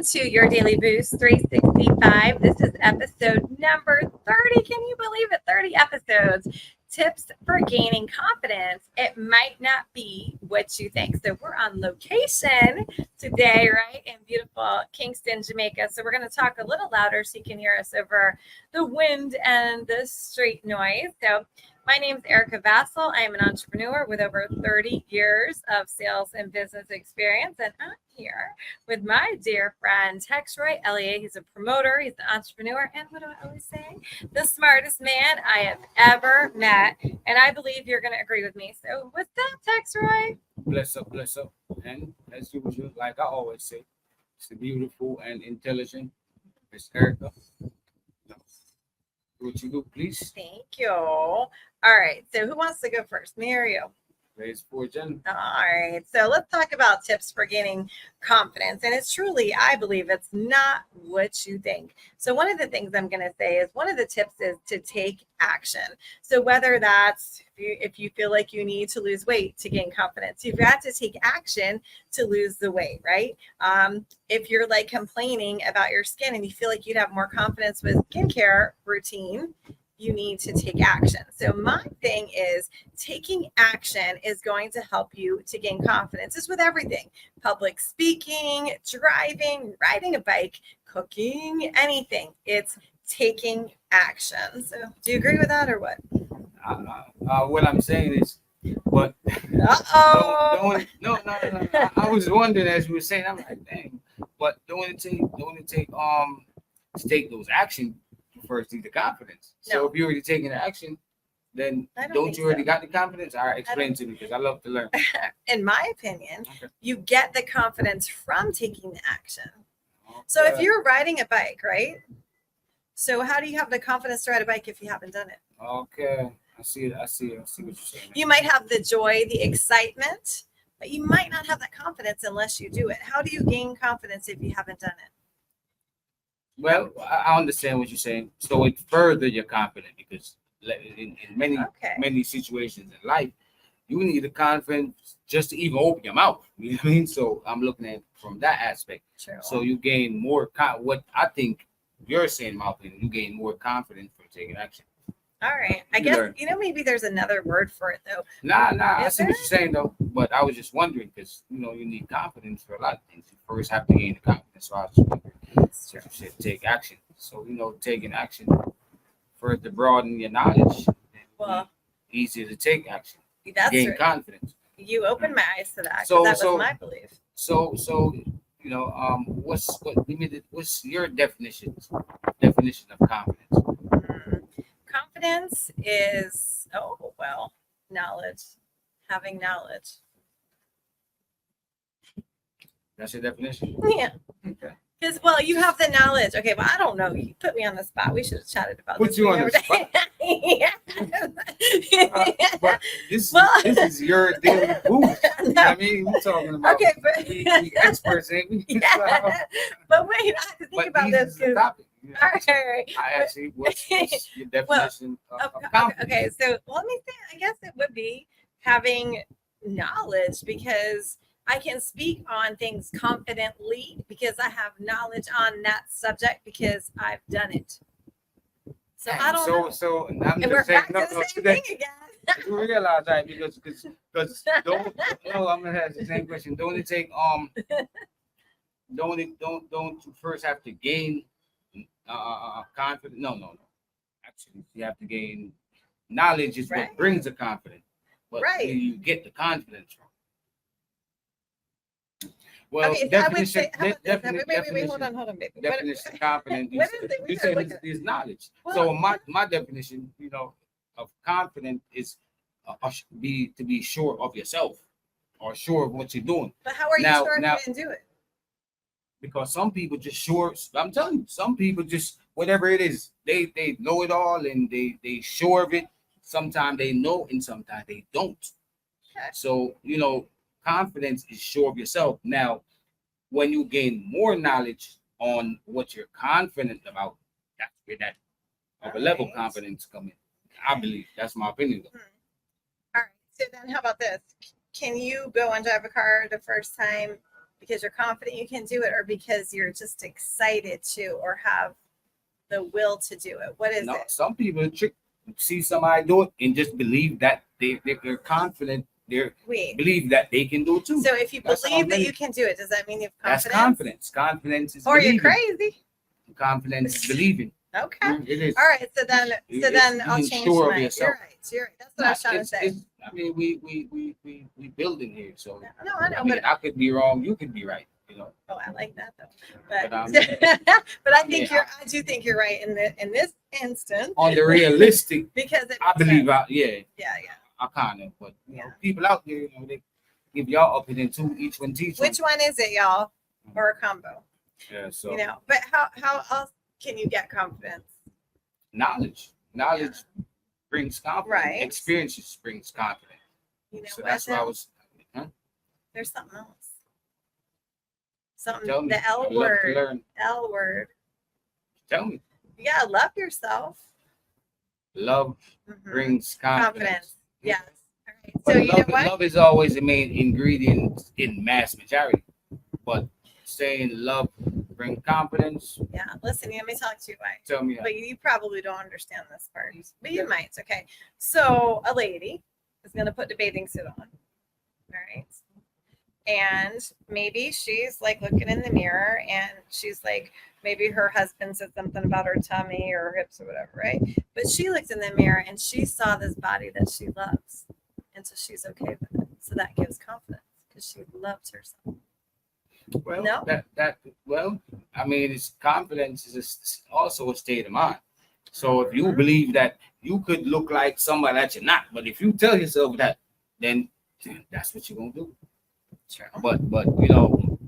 to your Daily Boost 365. This is episode number 30. Can you believe it? 30 episodes. Tips for gaining confidence. It might not be what you think. So we're on location today, right, in beautiful Kingston, Jamaica. So we're going to talk a little louder so you can hear us over the wind and the street noise. So my name is Erica Vassal. I am an entrepreneur with over 30 years of sales and business experience. And I'm here with my dear friend, Tex Roy Elliott. He's a promoter. He's an entrepreneur. And what do I always say? The smartest man I have ever met. And I believe you're going to agree with me. So what's up, Tex Roy? Bless up, bless up. And as usual, like I always say, it's the beautiful and intelligent Miss Erica. What you do, please? Thank you. All right. So who wants to go first? Me or you? Raise for Jen. All right. So let's talk about tips for gaining confidence. And it's truly, I believe it's not what you think. So one of the things I'm going to say is one of the tips is to take action. So whether that's if you feel like you need to lose weight to gain confidence, you've got to take action to lose the weight, right? If you're like complaining about your skin and you feel like you'd have more confidence with skincare routine, you need to take action. So my thing is taking action is going to help you to gain confidence. It's with everything: public speaking, driving, riding a bike, cooking, anything. It's taking action. So do you agree with that or what? What I'm saying is, but Uh-oh. no. I was wondering as you were saying, I'm like, dang, but don't it take to take those action first need the confidence. No. So if you're already taking the action, then don't you already got the confidence? All right, explain to me because I love to learn. In my opinion, Okay. you get the confidence from taking the action. So if you're riding a bike, right? So how do you have the confidence to ride a bike if you haven't done it? Okay, I see what you're saying. You might have the joy, the excitement, but you might not have that confidence unless you do it. How do you gain confidence if you haven't done it? Well, I understand what you're saying. So it further your confidence because in many situations in life, you need the confidence just to even open your mouth. You know what I mean? So I'm looking at it from that aspect. True. So you gain more what I think you're saying, in my opinion, you gain more confidence from taking action. All right. I guess, maybe there's another word for it, though. Nah. I see what you're saying, though. But I was just wondering because, you need confidence for a lot of things. You first have to gain the confidence. So I was just wondering. So you said take action. So, taking action further broaden your knowledge. Well, easier to take action. That's gain right. Confidence. You opened my eyes to that. So that was my belief. So what's your definition of confidence? Confidence is knowledge. Having knowledge. That's your definition? Yeah. Okay. Because, you have the knowledge. Okay, I don't know. You put me on the spot. We should have chatted about this. Put you on the spot. But this is your daily boost. No. I mean, we're talking about we experts, ain't we? Yeah. But wait, I have to think about this. Topic. All right. I actually, what's your definition of confidence? Okay, so let me say, I guess it would be having knowledge because I can speak on things confidently because I have knowledge on that subject because I've done it. So I don't know. So I'm and just saying, back to the same thing again. You realize that because I'm gonna have the same question. Don't it take don't you first have to gain confidence? No. Actually, you have to gain knowledge is what brings the confidence. But where you get the confidence from? Well, okay, definition. Wait, hold on, baby. Definition of confidence. You say is knowledge. Well, so my definition, of confidence is to be sure of yourself or sure of what you're doing. But how are you sure if you didn't do it? Because some people just sure. I'm telling you, some people just whatever it is, they know it all and they sure of it. Sometimes they know and sometimes they don't. Okay. So confidence is sure of yourself. Now, when you gain more knowledge on what you're confident about, that's where that of a level of confidence come in. I believe that's my opinion. All right. So then, how about this? Can you go and drive a car the first time because you're confident you can do it, or because you're just excited to, or have the will to do it? What is No, it? some people see somebody do it and just believe that they're confident. They Wait. believe that they can do it too. So if you That's how believe that many- you can do it, does that mean you have That's confidence? confidence. Confidence is Or you're believing. crazy? Confidence is believing. Okay. It is. All right. So then I'll being change sure of my. yourself. You're right. You're right. That's what I was trying to say. I mean, we building here, so No, I know, I mean, but I could be wrong, you could be right, you know. oh, I like that though. But, But I think yeah, I do think you're right in this instance. On the realistic, Because it I makes believe, sense. yeah, Yeah. I kind of, but you know, Yeah. people out there, you know, they give y'all opinion too. Each one teach one. Which one is it, y'all? Or a combo? Yeah, so You know, but how else can you get confidence? knowledge brings confidence. Right. Experiences brings confidence. You know, So what that's why I then? was. Huh? There's something else. Something, Tell me. the L I'd love to word. learn. L word. Tell me. You gotta love yourself. Love Mhm. brings confidence. Yes. All right. But So you know love, what? love is always the main ingredient in mass majority. But saying love bring confidence, Yeah. Listen, let me talk to you why. tell me how. But you probably don't understand this part. But you Yeah. might. Okay. So a lady is gonna put the bathing suit on. All right. And maybe she's like looking in the mirror and she's like, maybe her husband said something about her tummy or her hips or whatever, right? But she looked in the mirror and she saw this body that she loves. And so she's okay with it. So that gives confidence because she loves herself. Well, No? I mean, it's confidence is also a state of mind. So if you believe that you could look like somebody that you're not, but if you tell yourself that, then that's what you're gonna do. True. But you know,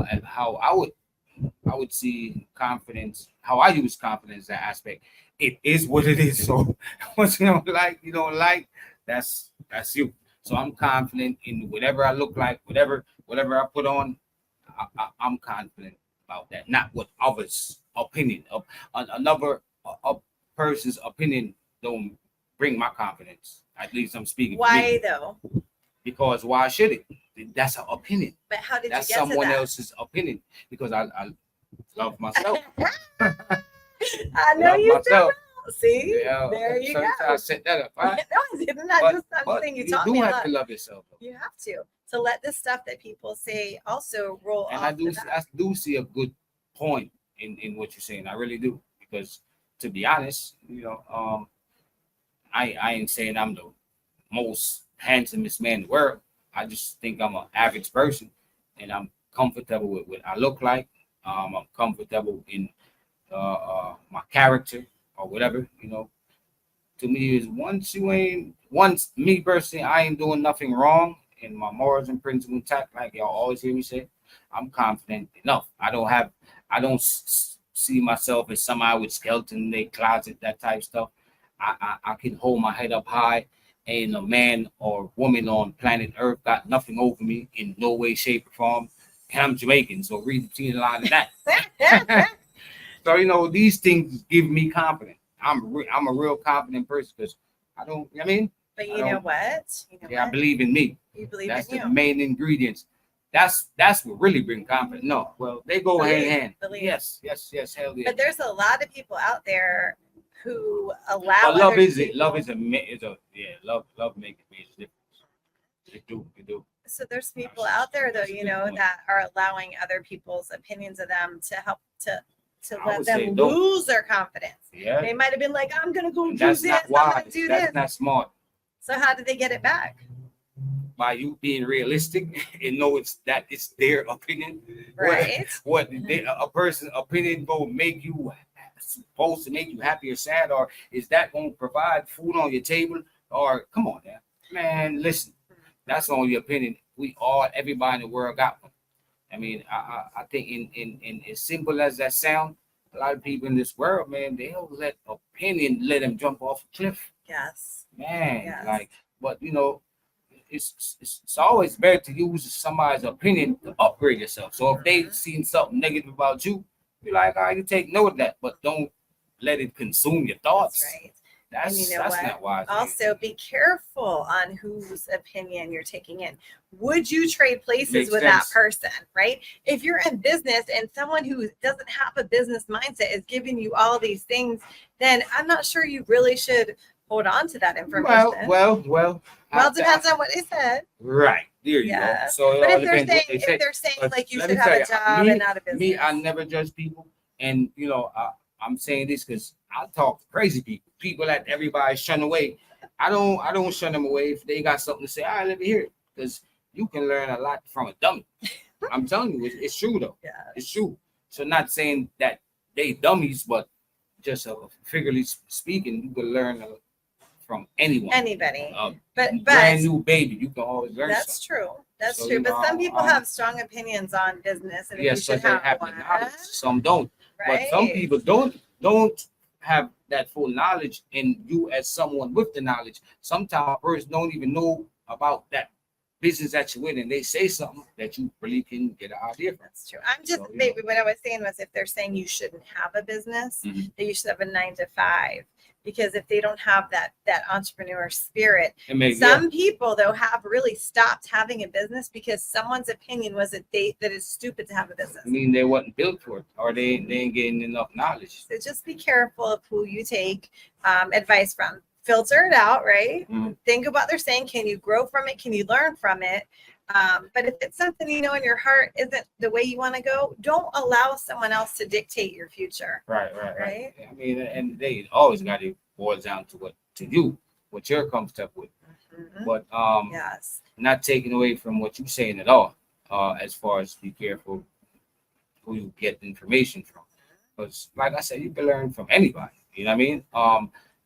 and how I would see confidence, how I use confidence, that aspect. It is what it is. So what you don't like, that's you. So I'm confident in whatever I look like, whatever I put on. I'm confident about that, not what others' opinion of another a person's opinion don't bring my confidence. At least I'm speaking. For Why me. though? Because why should it? That's an opinion. But how did That's you get to someone that? else's opinion. Because I love myself. I know Love you myself. do. See? Yeah, There you so go. I set that up. Right? No, I didn't. I'm saying you taught do me a have lot. to love yourself. Though. You have to. So let the stuff that people say also roll And off. I do see a good point in what you're saying. I really do. Because to be honest, you know, I ain't saying I'm the most handsomest man in the world. I just think I'm an average person, and I'm comfortable with what I look like. I'm comfortable in my character or whatever. You know, to me is once me personally, I ain't doing nothing wrong, and my morals and principles intact. Like y'all always hear me say, I'm confident enough. I don't see myself as somebody with skeleton in their closet, that type of stuff. I can hold my head up high, and a man or woman on planet Earth got nothing over me in no way, shape, or form. And I'm Jamaican, so read between the line of that. So you know, these things give me confidence. I'm a real confident person because I don't. I mean, But you know what? I believe in me. You believe That's in the you. main ingredients. That's what really bring confidence. No, well, they go hand in hand. Believe. Yes, hell yeah. But there's a lot of people out there who allow. But love other is it. people- Love is love makes a major difference. It do. So there's people out there though, you know, that are allowing other people's opinions of them to help to I let would say them don't. lose their confidence. Yeah, They might have been like, I'm gonna go and do that's this, not I'm wise. gonna do That's this. not smart. So how did they get it back? By you being realistic and know it's their opinion. Right. A person's opinion gonna make you supposed to make you happy or sad, or is that gonna provide food on your table? Or come on, man, listen, that's only your opinion. Everybody in the world got one. I mean, I think in as simple as that sound, a lot of people in this world, man, they'll let opinion let them jump off a cliff. Yes. Man, Yes. but you know, it's always better to use somebody's opinion to upgrade yourself. So if they've seen something negative about you, be like, you take note of that, but don't let it consume your thoughts. That's right. That's know what? not wise. Also, be careful on whose opinion you're taking in. Would you trade places Makes with that sense. person, right? If you're in business and someone who doesn't have a business mindset is giving you all these things, then I'm not sure you really should hold on to that information. Well, it depends on what they said. Right. There you Yeah. go. So it But all if they're depends saying what they say. if they're saying But like you let should me have tell a you, job and not a business. Me, I never judge people. And, I'm saying this because I talk to crazy people that everybody's shunning away. I don't shun them away. If they got something to say, all right, let me hear it. Because you can learn a lot from a dummy. I'm telling you, it's true though. Yeah. It's true. So not saying that they dummies, but just figuratively speaking, you can learn from anyone. Anybody. But brand new baby, you can always learn that's something. true. That's So, true. you But know, some people have strong opinions on business, and yes, you should so they have the one. knowledge. Some don't. Right. But some people don't have that full knowledge, and you as someone with the knowledge, sometimes a person don't even know about that business that you're in, and they say something that you really can get an idea from. That's true. I'm just maybe what I was saying was if they're saying you shouldn't have a business, that you should have a 9 to 5. Because if they don't have that entrepreneur spirit, some people though have really stopped having a business because someone's opinion was that it's stupid to have a business. I mean, they wasn't built for it, or they ain't getting enough knowledge. So just be careful of who you take advice from. Filter it out, right? Think about what they're saying. Can you grow from it? Can you learn from it? But if it's something in your heart isn't the way you want to go, don't allow someone else to dictate your future. Right. I mean, and they always got to boil down to what you're comfortable with. But yes, not taking away from what you're saying at all. As far as be careful who you get information from, because like I said, you can learn from anybody. You know what I mean?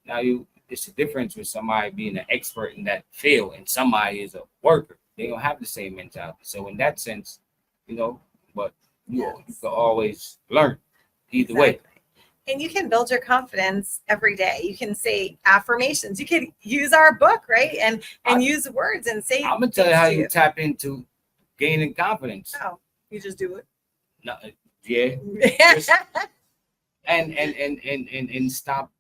Now it's the difference with somebody being an expert in that field and somebody is a worker. They don't have the same mentality. So in that sense, but you can always learn either way. And you can build your confidence every day. You can say affirmations. You can use our book, right? And use words and say. I'm gonna tell you how you tap into gaining confidence. Oh, you just do it. No, yeah. and stop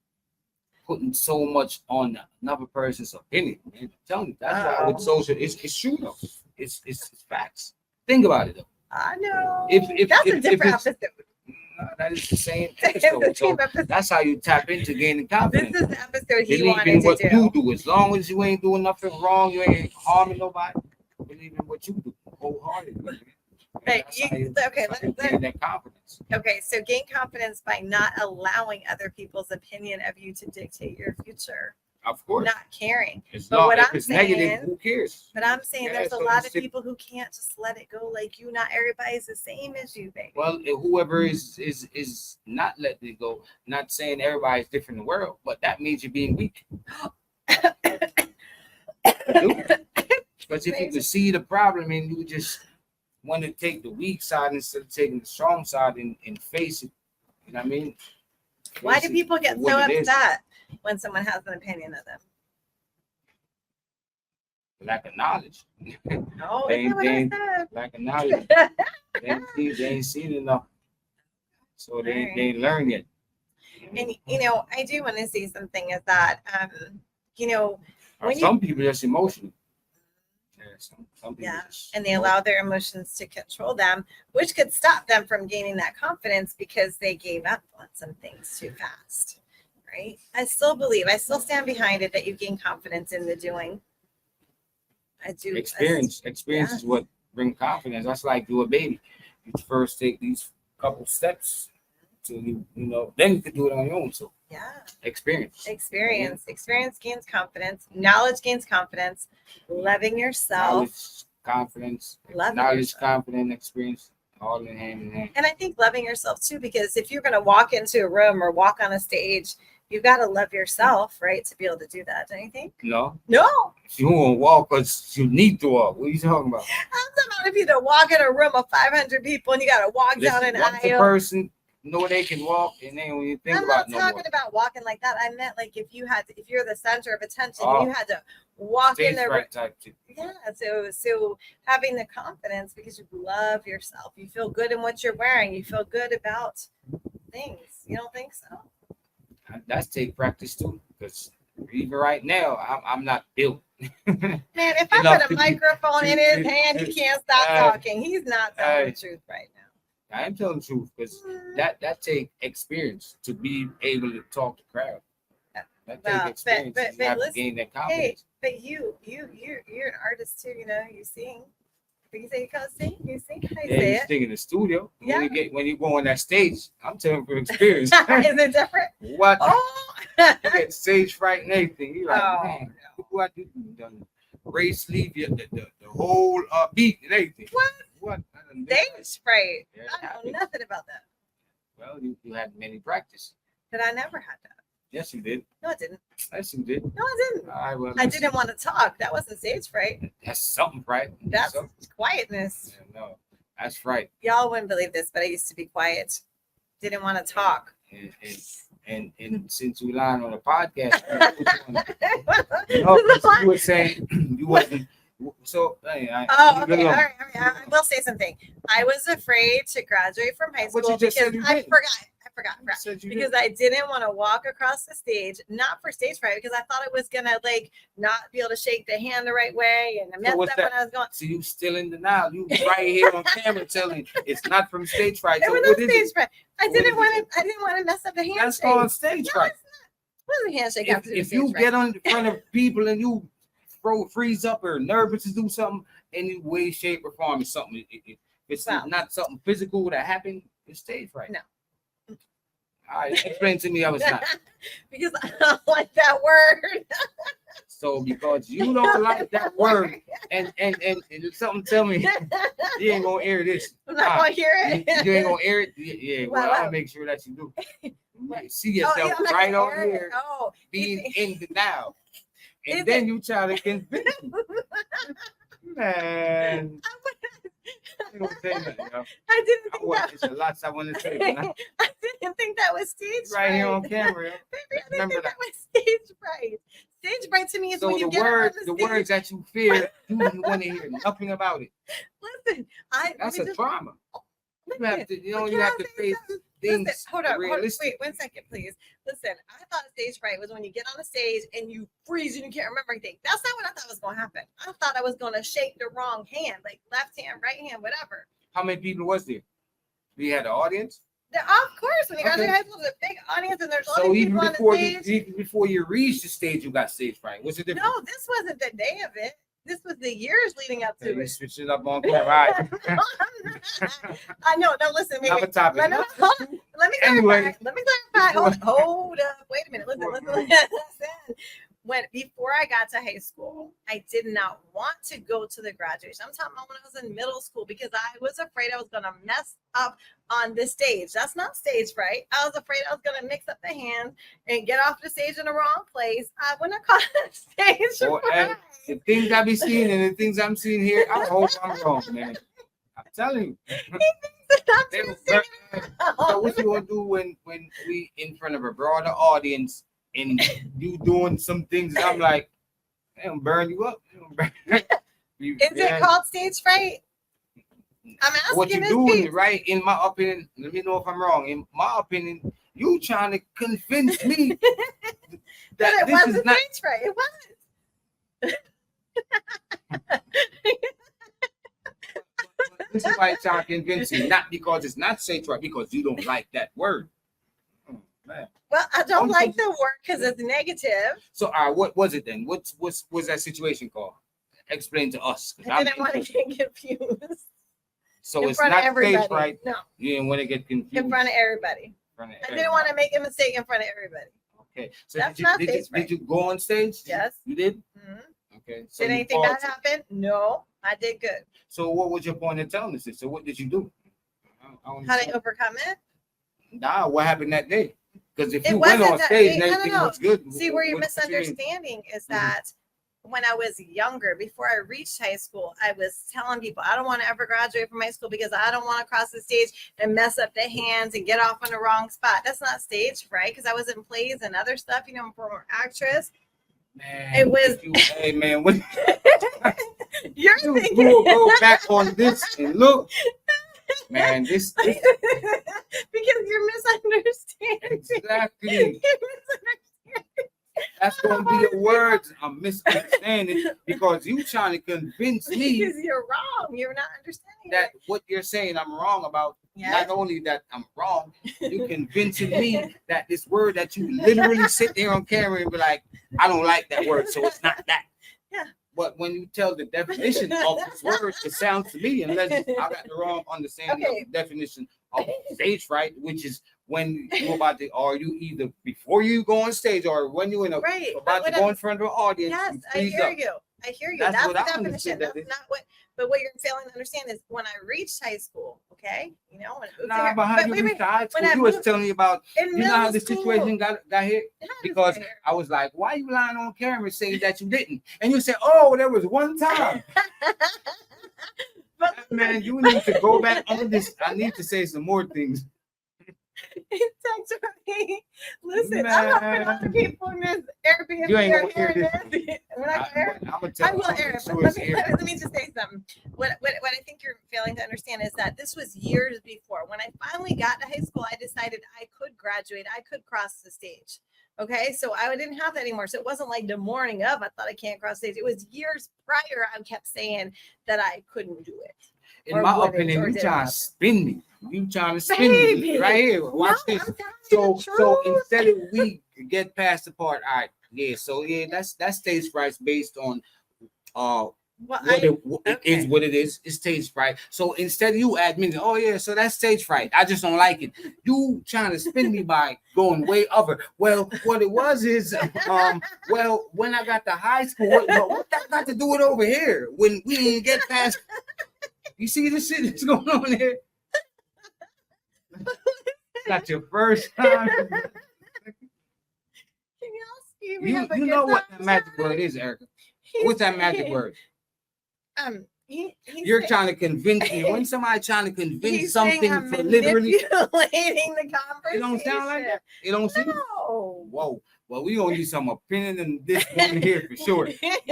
putting so much on another person's opinion. Man. I'm telling you, that's why with social, it's true though. It's facts. Think about it though. I know. If that's a different episode. No, that is the same episode. So that's how you tap into gaining confidence. This is the episode he believe wanted in what to do. You do. As long as you ain't doing nothing wrong, you ain't harming nobody. Believe in what you do wholeheartedly. But that confidence. Okay, so gain confidence by not allowing other people's opinion of you to dictate your future. Of course. Not caring. But if it's negative, who cares? But I'm saying there's a lot of people who can't just let it go like you. Not everybody's the same as you, baby. Well, whoever is not letting it go, not saying everybody's different in the world, but that means you're being weak. Because if you can see the problem and you just want to take the weak side instead of taking the strong side and face it, you know what I mean? Why do people get so upset when someone has an opinion of them? Lack of knowledge. No, lack of knowledge. they ain't seen enough, so they ain't learned yet. And I do want to say something is that when some people just emotional. Some and they allow their emotions to control them, which could stop them from gaining that confidence because they gave up on some things too fast. Right? I still stand behind it that you gain confidence in the doing. I do. Experience is what brings confidence. That's like you a baby. You first take these couple steps till then you can do it on your own. So experience gains confidence. Knowledge gains confidence. Loving yourself, confidence, knowledge, confidence, experience, all in hand in hand. And I think loving yourself too, because if you're going to walk into a room or walk on a stage, you've got to love yourself, right, to be able to do that. Don't you think? No. You won't walk because you need to walk. What are you talking about? I'm talking about if you don't walk in a room of 500 people and you got to walk down an aisle. The person know they can walk, and then when you think about I'm not talking about walking like that. I meant like if you're the center of attention, you had to walk in there. Right type too. Yeah. So having the confidence because you love yourself, you feel good in what you're wearing, you feel good about things. You don't think so? That's take practice too, because even right now, I'm not built. Man, if I Enough put a to be- microphone in his hand, he can't stop talking. He's not telling the truth right now. I am telling the truth because that take experience to be able to talk to crowd. That Well, take experience. but You have listen, to gain that Hey, confidence. but you're an artist too. You know, you sing. You say you can't sing. You sing. I Yeah, say you it. sing in the studio. Yeah. When you go on that stage, I'm telling from experience. Is it different? What? Oh. You get stage fright and everything. You're like, Oh, man, what you done? Race leave you the whole beat and everything. What? What? I done did that. Stage fright. Yeah, it I know happens. nothing about that. Well, you had many practice. But I never had that. Yes, you did. No, I didn't. Yes, you did. No, I didn't. All right, well, I listen, didn't want to talk. That wasn't stage fright. That's something, right? That's something. quietness. Yeah, no, that's right. Y'all wouldn't believe this, but I used to be quiet. Didn't want to talk. And since we lying on the podcast, you were saying you wasn't. So, hey, Oh, okay. All right. I will say something. I was afraid to graduate from high What school you just because said you I did. forgot. You said you Because did. I didn't want to walk across the stage, not for stage fright, because I thought it was gonna like not be able to shake the hand the right way and I messed what's up that? when I was going. So you still in denial. You right here on camera telling it's not from stage fright. There So was what no is stage it? fright. I What didn't is want it? to. I didn't want to mess up the handshake. That's called stage No, fright. it's not. What was a handshake after the If stage you fright? get on in front of people and you freeze up or nervous to do something, any way, shape, or form is something. If it's Wow. not something physical that happened, it's stage fright. No. All right, explain to me how it's not. Because I don't like that word. So because you don't like that word, and something tell me you ain't gonna air this. I'm not gonna hear You, it. you ain't gonna air it. Yeah, well, Wow. I'll make sure that you do. You see Oh, yourself yeah, I'm not right gonna on air it. here Oh, being in the now, and Is then you try to convince me. Man, I don't say nothing, yo. I didn't think that. It's a lot I want to say, but I didn't think that was stage right here on fright. camera. Yo. Baby, I didn't Remember think that. that was stage fright. Stage fright to me is So when the you get up on the stage. words that you fear, you want to hear nothing about it. Listen, That's let a me trauma. You have to, Well, you can have I to say face something? things Listen, hold on, realistic. wait 1 second, please. Listen, I thought stage fright was when you get on the stage and you freeze and you can't remember anything. That's not what I thought was going to happen. I thought I was going to shake the wrong hand, like left hand, right hand, whatever. How many people was there? We had an audience. Of course, when you graduate Okay. high school, there's a big audience and there's all So these even people on before the you, stage. even before you reached the stage, you got stage fright. What's the difference? No, this wasn't the day of it. This was the years leading up Okay, to you it. switch it up on camera. All right. I know. No, listen. Wait, Another topic. Let me clarify. Anyway. Let me clarify. Hold up. Wait a minute. Listen. Before I got to high school, I did not want to go to the graduation. I'm talking about when I was in middle school because I was afraid I was going to mess up on the stage. That's not stage fright. I was afraid I was going to mix up the hands and get off the stage in the wrong place. I wouldn't call it stage Well, fright. the things I be seeing and the things I'm seeing here, I hope I'm wrong, man. I'm telling you. They were very- So what you gonna do when we in front of a broader audience and you doing some things and I'm like, they'll burn you up. Is it called stage fright? I'm asking What you this doing, piece. right? In my opinion, let me know if I'm wrong. In my opinion, you trying to convince me But that it this wasn't is not. stage fright. It wasn't. This is why you're trying to convince you, not because it's not safe, right? Because you don't like that word. Oh, man. Well, I don't Only like because- the word because it's negative. So, what was it then? What's that situation called? Explain to us. 'Cause I I'm didn't want to interested. get confused So in it's front not of everybody. stage right. No, You didn't want to get confused. in front of everybody. in front of I didn't want to everybody. make a mistake in front of everybody. Okay. So That's did not you, stage fright. did you go on stage? Yes. You did? Mhm. Okay. So Did you anything bad paused. happen? No, I did good. So what was your point in telling us this? So what did you do? I don't How to understand. overcome it? Nah, what happened that day? Because if It you went wasn't on that stage day. and No, no, everything no. looks good. See, where you're what you mean? misunderstanding is Mhm. that when I was younger, before I reached high school, I was telling people I don't want to ever graduate from high school because I don't want to cross the stage and mess up the hands and get off on the wrong spot. That's not stage fright because I was in plays and other stuff, I'm a former actress. Man, It was- if you, hey man, when You're you thinking will go back on this and look, man, this because you're misunderstanding. exactly. That's going to be your words. I'm misunderstanding because you trying to convince me Because you're wrong. You're not understanding that it. what you're saying I'm wrong about. Yes. Not only that I'm wrong, you convincing me that this word that you literally sit there on camera and be like, I don't like that word, so it's not that. Yeah. But when you tell the definition of this word, it sounds to me, unless I got the wrong understanding Okay. of the definition of stage fright, which is when you about to, or you either before you go on stage or when you're in a Right. about to go in front of an audience. Yes, you I freeze hear up. you. I hear you. That's That's what the I definition. understood that That's is. not what. But what you're failing to understand is when I reached high school. Okay, you know. When I moved Nah, here- behind but you wait, reached high school, when I you was moved- telling me about. in You know how middle the school, situation got hit? how does Because that I was like, why you lying on camera saying that you didn't? And you said, oh, there was one time. But Man, you need to go back on this. I need to say some more things. it takes me. Listen, I'm helping other Man. people in this Airbnb. You ain't are gonna hear hearing this. We're not gonna hear it. I'm gonna I tell will I'm air gonna it, sure but it's aired. let me just say something. What I think you're failing to understand is that this was years before. When I finally got to high school, I decided I could graduate. I could cross the stage. Okay, so I didn't have that anymore. So it wasn't like the morning of I thought I can't cross stage. It was years prior. I kept saying that I couldn't do it. In Or my wouldn't, opinion, or you didn't trying have to it. spin me. You trying to spin me Baby. right here. Watch No, this. I'm telling you So the so truth. instead of we get past the part, all right, yeah. So yeah, that's stage fright based on Well, what I, it is what it is. It's stage fright. So instead of you admitting, oh yeah, so that's stage fright. I just don't like it. You trying to spin me by going way over. Well, what it was is well, when I got to high school, what that got to do with over here? When we didn't get past, you see this shit that's going on here? Not your first time. Can y'all see? We have a You good know what time that magic chatting. word is, Erica. He's What's that magic saying- word? He's You're saying- trying to convince me. When somebody trying to convince he's saying something I'm for literally, manipulating the conversation. it don't sound like that. It don't seem. No. Whoa. Well, we gonna need some opinion in this one here for sure.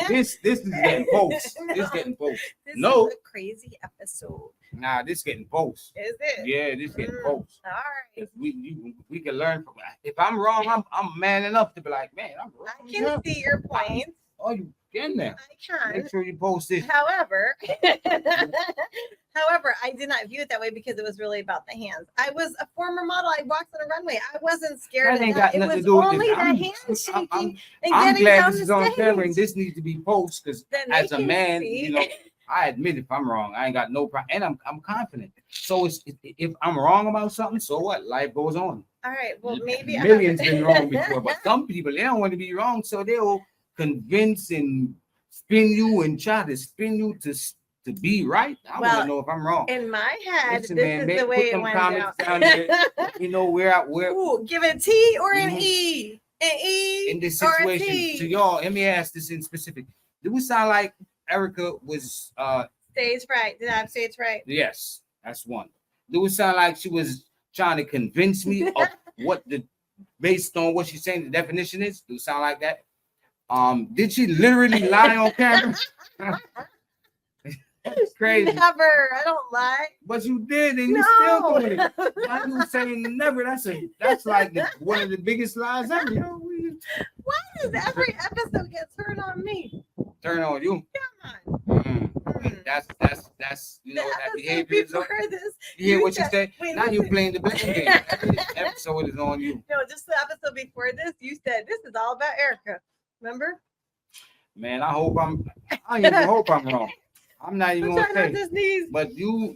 This is getting post. This getting post. This No. is a crazy episode. Nah, this getting post. Is it? Yeah, this getting Mm. post. All right. If we can learn from that. If I'm wrong, I'm man enough to be like, man, I'm wrong. I can see your points. Oh, you can now. I can. Make sure you post this. However, I did not view it that way because it was really about the hands. I was a former model. I walked on a runway. I wasn't scared That of ain't that. got It nothing to was do with only this. the handshaking and I'm getting glad down this the is on camera and stage. this needs to be posted because Then they as a can man, see. you know, I admit if I'm wrong, I ain't got no problem, and I'm confident. So if I'm wrong about something, so what? Life goes on. All right. Well, maybe I Millions have- been wrong before, but some people they don't want to be wrong, so they'll convince and spin you and try to spin you to be right. I want Well, to know if I'm wrong. in my head, Listen, this man, is put the way it them went comments down. down there. You know where Ooh, give it a T or an Mhm. E. An E in this or a situation T. to y'all. Let me ask this in specific. Do we sound like Erica was Stage fright. Did I have stage fright? yes, that's one. Do it sound like she was trying to convince me of what the based on what she's saying the definition is? Do it sound like that? Did she literally lie on camera? That's crazy. Never. I don't lie. But you did, and you No. still doing it. Why you saying never? That's like one of the biggest lies ever. Yo, Why does every episode get turned on me? turn on you. Come on. Mm. That's you know The what that episode behavior is. before this. You hear what you said- said? wait, Now you listen. playing the blame game. Every episode is on you. No, just the episode before this, you said this is all about Erica. Remember? Man, I even hope I'm wrong. I'm not even I'm gonna trying not say. to sneeze. But you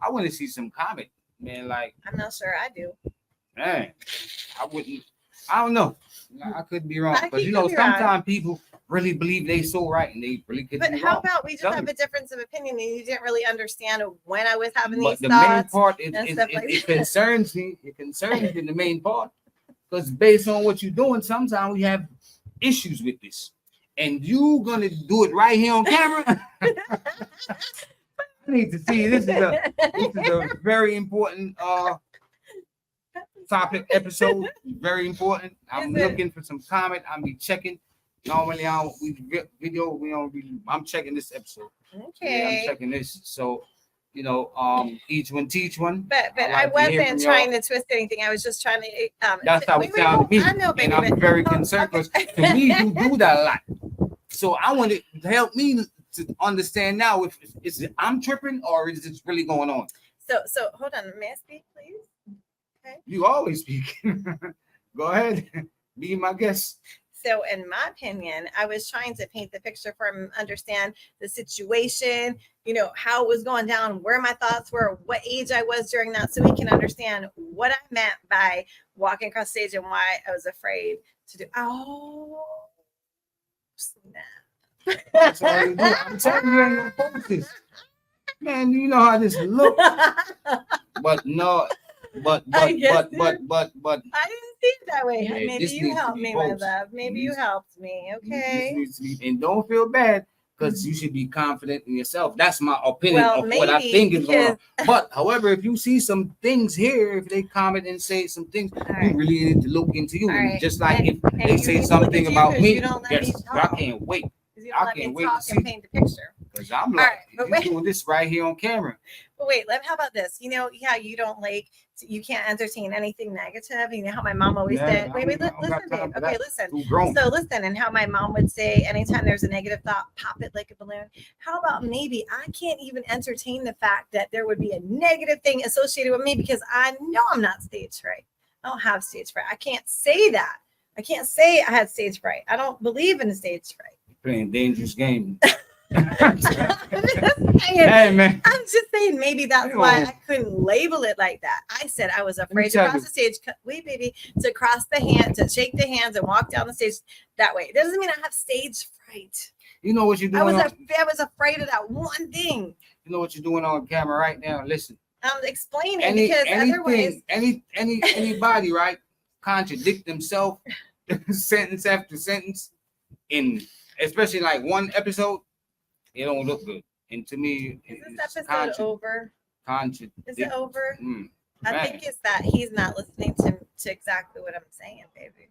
I want to see some comment, man. Like, I'm not sure I do. man, I don't know. I could be wrong. I But think you know, you'll be right. sometimes people really believe they so right and they really could But be how wrong. about we just Tell have me. a difference of opinion and you didn't really understand when I was having But these the main thoughts? part and stuff like it that. concerns me. It concerns me the main part because based on what you're doing, sometimes we have issues with this, and you gonna do it right here on camera. I need to see this is a very important topic episode. Very important. I'm Is it? looking for some comment. I'll be checking. Normally, I'm checking this episode. Yeah, I'm Okay. checking this. So each one teach one. But I I like to hear wasn't from trying y'all. to twist anything. I was just trying to. That's how it sounded to me. I know, baby. And I'm but- very oh, concerned okay. because to me, you do that a lot. So I want it to help me to understand now if I'm tripping or is this really going on. So hold on. May I speak, please? You always speak. Go ahead. Be my guest. So, in my opinion, I was trying to paint the picture for him, understand the situation, how it was going down, where my thoughts were, what age I was during that, so he can understand what I meant by walking across stage and why I was afraid to do. Oh, snap. That's all you do. I'm telling you, ain't no focus. Man, you know how this looks. But no, but I guess but I didn't see it that way. Yeah, Maybe this you needs to helped be me, my both. love. Maybe you This- helped me. this Okay. needs to be- and don't feel bad because you should be confident in yourself. That's my opinion Well, of what I maybe think is going on. because- But however, if you see some things here, if they comment and say some things, All you right. really need to look into you. All And right. just like And- if and they you say need to look something at you about 'cause me, you don't let me yes, I talk. can't wait. You don't I let me can't wait talk to and see. paint the picture. Because I'm All like, right, but you wait. doing this right here on camera. But wait, how about this? How you don't you can't entertain anything negative. You know how my mom always Yeah, said, I wait, don't got listen, time babe. for Okay, that. listen. Too grown. So listen, and how my mom would say, anytime there's a negative thought, pop it like a balloon. How about maybe I can't even entertain the fact that there would be a negative thing associated with me because I know I'm not stage fright. I don't have stage fright. I can't say that. I can't say I had stage fright. I don't believe in stage fright. Playing dangerous game. I'm just saying, Hey, man. I'm just saying maybe that's why I couldn't label it like that. I said I was afraid to tell cross you. the stage. Wait, baby, to cross the hand, to shake the hands and walk down the stage that way. It doesn't mean I have stage fright. You know what you're I doing? was afraid of that one thing. You know what you're doing on camera right now? Listen. I'm explaining because otherwise, Anybody, right, contradict themselves sentence after sentence especially like one episode, it don't look good. And to me, is this episode over? Is it over? I man. think it's that he's not listening to exactly what I'm saying, baby.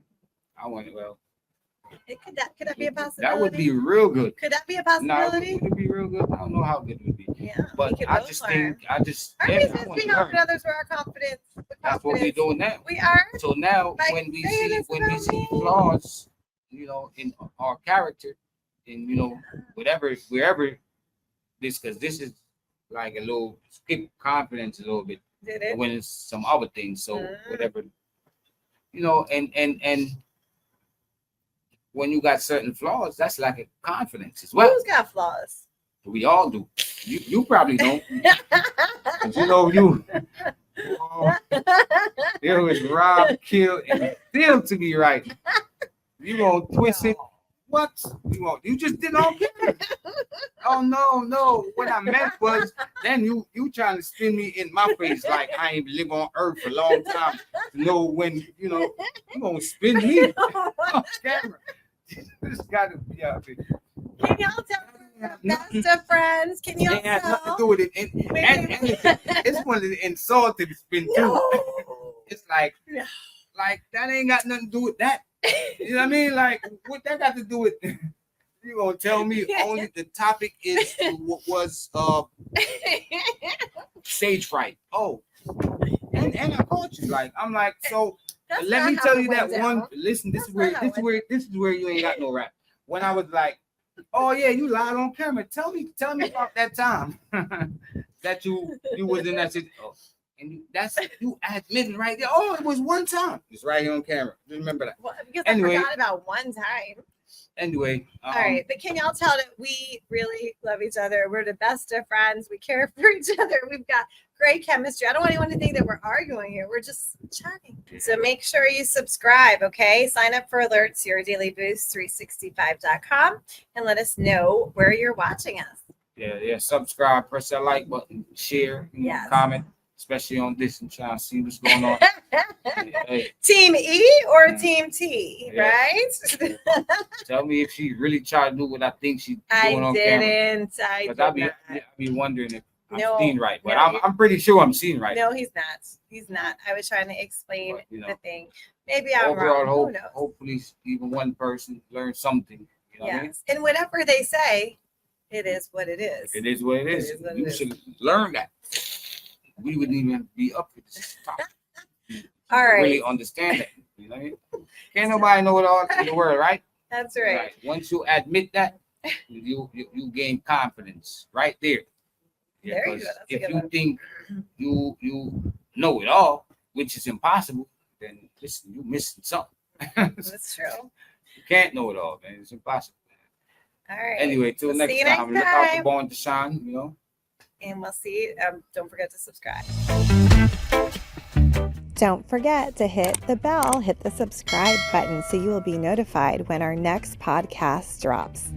Could that be a possibility? That would be real good. Could that be a No, possibility? would it be real good? I don't know how good it would be. Yeah, But we could I both just learn. think, Aren't we I supposed want to to helping learn. others for our confidence? That's what we're doing now. We are. So now, Like, when we say see this about me. flaws, in our character, and wherever this, because this is like a little skip confidence a little bit Did it? when it's some other things. So Mm. whatever, and when you got certain flaws, that's like a confidence as well. Who's got flaws? We all do. You probably don't. 'Cause you. Oh, there was rob, kill, and still to be right. You gonna twist it? What? You just didn't all get it. Oh no. What I meant was then you trying to spin me in my face like I ain't live on earth for a long time to know when you gonna spin me on camera. This gotta be out there. Can y'all tell we're best of friends? Can y'all It has nothing to tell? do with it. And it's one of the insulted spin too. No. It's like No. that ain't got nothing to do with that. You know what I mean? Like what that got to do with you gonna tell me only the topic is was stage fright. Oh. And I caught you. Like I'm like, so That's let not me how tell it you that went one. down. Listen, this That's is where not how this is where you ain't got no rap. When I was like, oh yeah, you lied on camera. Tell me about that time that you was in that situation. Oh, and that's you admitting right there. Oh, it was one time. It's right here on camera. Just remember that. Well, because Anyway. I forgot about one time. Anyway, All right, but can y'all tell that we really love each other? We're the best of friends. We care for each other. We've got great chemistry. I don't want anyone to think that we're arguing here. We're just chatting. So make sure you subscribe, okay? Sign up for alerts, your daily boost 365.com, and let us know where you're watching us. Yeah. Subscribe, press that like button, share, Yes. comment, especially on this and trying to see what's going on. Hey, Team E or Team T, Yeah. right? tell me if she really tried to do what I think she's doing I on camera. didn't. I Because did I'd be wondering if I'm No, seeing right, but no, I'm pretty sure I'm seeing right. No, he's not. He's not. I was trying to explain But, the thing. Maybe I'm Overall, wrong. Who knows? hopefully even one person learned something. You know what I mean? Yes. And whatever they say, It is what it is. It is what it is. is what You it is. should learn that. We wouldn't even be up with this topic. All right. Really understand that. You know what I mean? Can't nobody know it all in the world, right? That's right. Once you admit that, you gain confidence right there. There you Because go. That's a if good you one. think you know it all, which is impossible, then listen, you're missing something. You That's true. can't know it all, man. It's impossible. All right. Anyway, till We'll next see you time. next Look out for time. Born to Shine, you know. And we'll see. Don't forget to subscribe. Don't forget to hit the bell, hit the subscribe button so you will be notified when our next podcast drops.